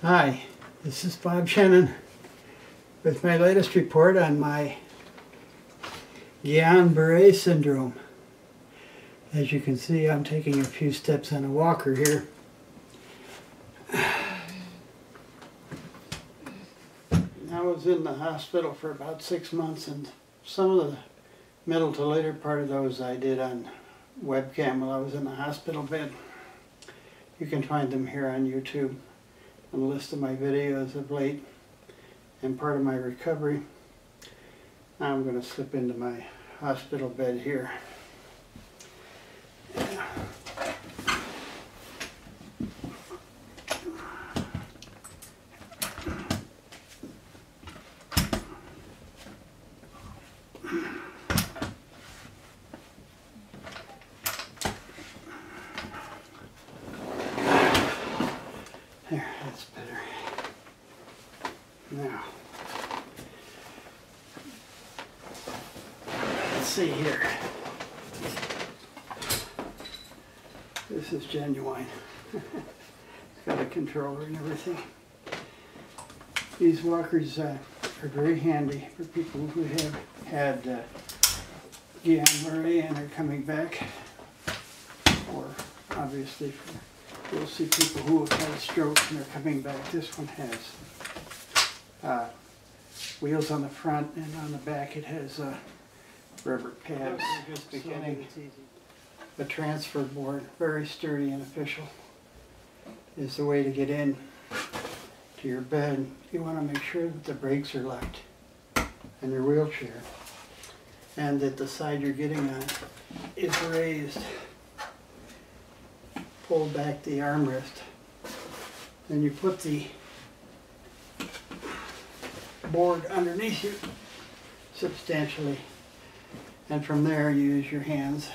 Hi, this is Bob Shannon with my latest report on my Guillain Barre syndrome. As you can see, I'm taking a few steps on a walker here. I was in the hospital for about 6 months, and some of the middle to later part of those I did on webcam while I was in the hospital bed. You can find them here on YouTube. A list of my videos of late and part of my recovery. Now I'm going to slip into my hospital bed here. There, that's better. Now, let's see here. This is genuine. It's got a controller and everything. These walkers are very handy for people who have had Guillain Barre and are coming back, or obviously you'll see people who have had a stroke and are coming back. This one has wheels on the front, and on the back it has rubber pads. Just beginning. The transfer board, very sturdy and official, is the way to get in to your bed. You want to make sure that the brakes are locked in your wheelchair and that the side you're getting on is raised. Pull back the armrest. Then you put the board underneath you substantially, and from there you use your hands,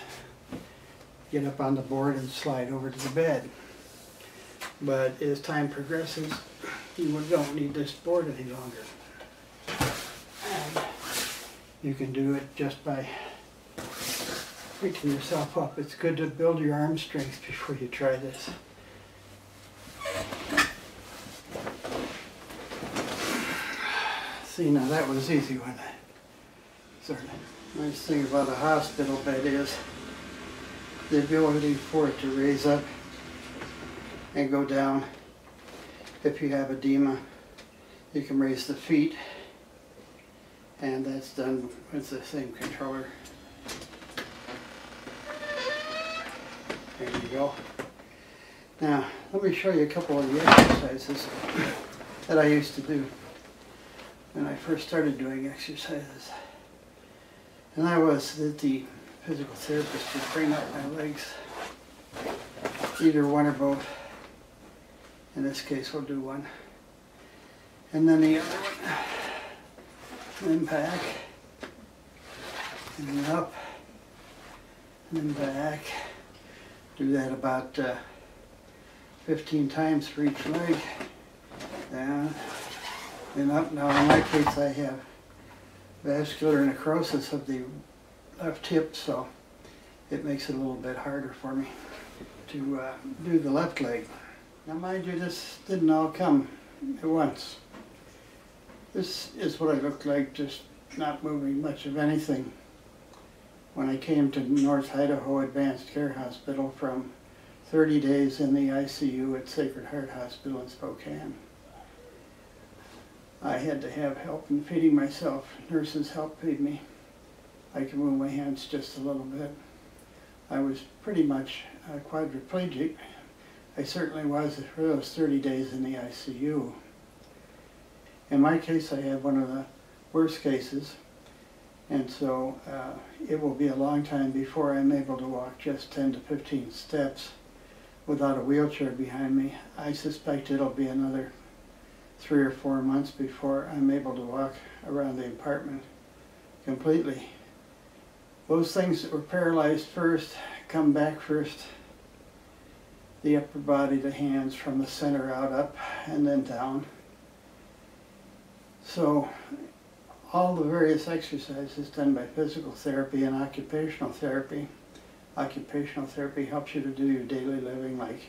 get up on the board and slide over to the bed. But as time progresses, you don't need this board any longer. And you can do it just by picking yourself up. It's good to build your arm strength before you try this. See, now that was easy, wasn't it? Sort of. Nice thing about a hospital bed is the ability for it to raise up and go down. If you have edema, you can raise the feet, and that's done with the same controller. There you go. Now, let me show you a couple of the exercises that I used to do when I first started doing exercises. And that was that the physical therapist would bring up my legs, either one or both. In this case, we'll do one. And then the other one. And then back. And then up. And then back. Do that about 15 times for each leg. Down. And up. Now in my case I have vascular necrosis of the left hip, so it makes it a little bit harder for me to do the left leg. Now mind you, this didn't all come at once. This is what I looked like, just not moving much of anything, when I came to North Idaho Advanced Care Hospital from 30 days in the ICU at Sacred Heart Hospital in Spokane. I had to have help in feeding myself. Nurses helped feed me. I could move my hands just a little bit. I was pretty much quadriplegic. I certainly was for those 30 days in the ICU. In my case, I had one of the worst cases, and so it will be a long time before I'm able to walk just 10 to 15 steps without a wheelchair behind me. I suspect it'll be another 3 or 4 months before I'm able to walk around the apartment completely. Those things that were paralyzed first come back first. The upper body, the hands, from the center out, up, and then down. So all the various exercises done by physical therapy and occupational therapy. Occupational therapy helps you to do your daily living, like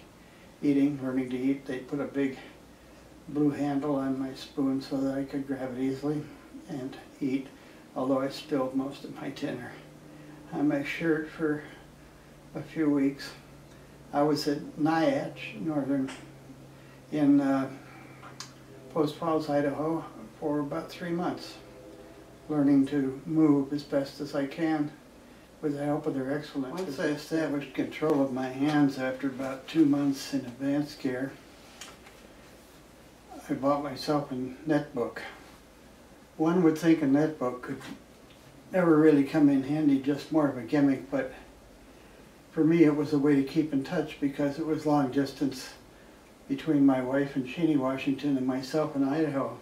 eating, learning to eat. They put a big blue handle on my spoon so that I could grab it easily and eat, although I spilled most of my dinner on my shirt for a few weeks. I was at Nyack, in Post Falls, Idaho, for about 3 months, learning to move as best as I can with the help of their excellence. Once I established control of my hands after about 2 months in advanced care, I bought myself a netbook. One would think a netbook could never really come in handy, just more of a gimmick, but for me it was a way to keep in touch because it was long distance between my wife in Cheney, Washington and myself in Idaho.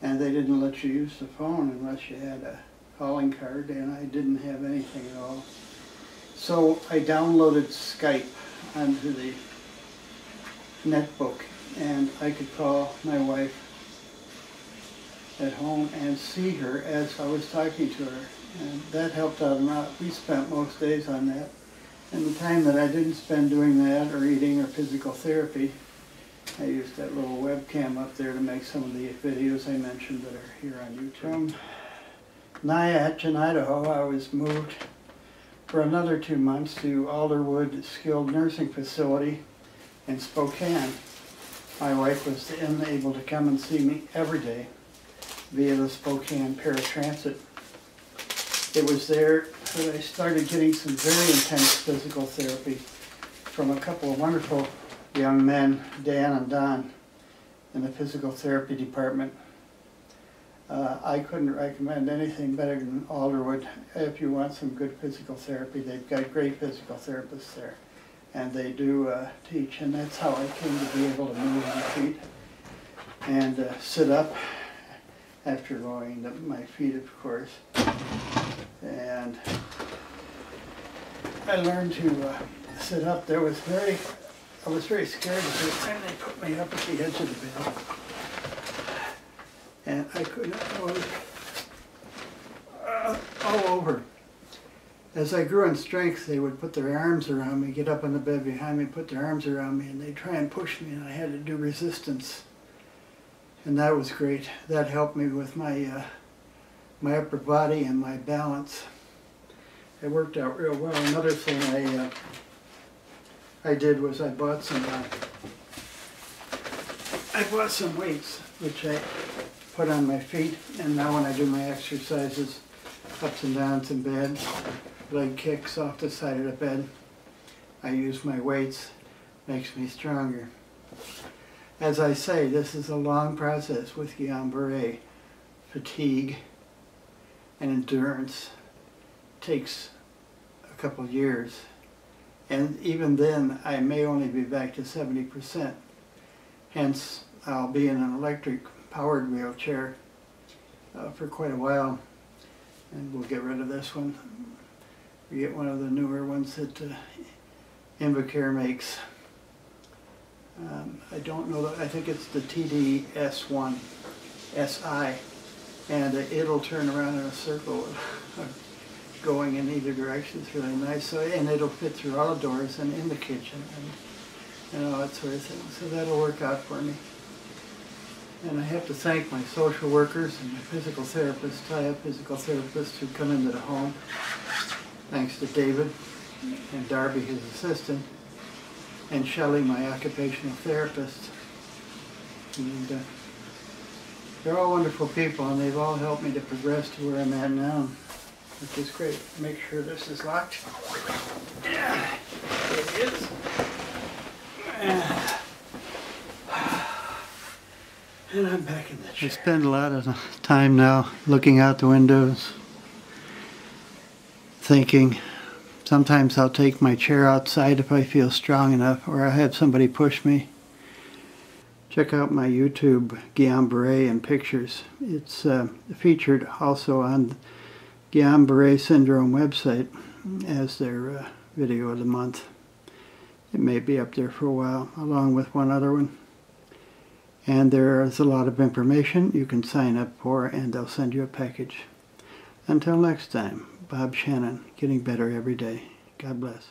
And they didn't let you use the phone unless you had a calling card, and I didn't have anything at all. So I downloaded Skype onto the netbook, and I could call my wife at home and see her as I was talking to her. And that helped out a lot. We spent most days on that. And the time that I didn't spend doing that or eating or physical therapy, I used that little webcam up there to make some of the videos I mentioned that are here on YouTube. From Nyack in Idaho, I was moved for another 2 months to Alderwood Skilled Nursing Facility in Spokane. My wife was then able to come and see me every day via the Spokane paratransit. It was there that I started getting some very intense physical therapy from a couple of wonderful young men, Dan and Don, in the physical therapy department. I couldn't recommend anything better than Alderwood if you want some good physical therapy. They've got great physical therapists there, and they do teach, and that's how I came to be able to move my feet and sit up after lowering my feet, of course. And I learned to sit up. I was very scared the first time they put me up at the edge of the bed. And I couldn't, I was all over. As I grew in strength, they would put their arms around me, get up on the bed behind me, put their arms around me, and they'd try and push me, and I had to do resistance. And that was great. That helped me with my my upper body and my balance. It worked out real well. Another thing I did was I bought some weights, which I put on my feet, and now when I do my exercises, ups and downs in bed, leg kicks off the side of the bed, I use my weights. Makes me stronger. As I say, this is a long process with Guillain Barre. Fatigue and endurance takes a couple years, and even then I may only be back to 70%. Hence, I'll be in an electric powered wheelchair for quite a while, and we'll get rid of this one. We get one of the newer ones that Invacare makes. I don't know, I think it's the TDS1 SI, and it'll turn around in a circle going in either direction. It's really nice. So, and it'll fit through all the doors and in the kitchen and all that sort of thing. So that'll work out for me. And I have to thank my social workers and my physical therapists. I have physical therapists who come into the home, thanks to David and Darby, his assistant, and Shelley, my occupational therapist. And they're all wonderful people, and they've all helped me to progress to where I'm at now, which is great. Make sure this is locked. Yeah, it is. And I'm back in the chair. I spend a lot of time now looking out the windows, thinking. Sometimes I'll take my chair outside if I feel strong enough, or I'll have somebody push me. Check out my YouTube, Guillain Barre and pictures. It's featured also on Guillain Barre Syndrome website as their video of the month. It may be up there for a while, along with one other one. And there is a lot of information you can sign up for, and they'll send you a package. Until next time, Bob Shannon, getting better every day. God bless.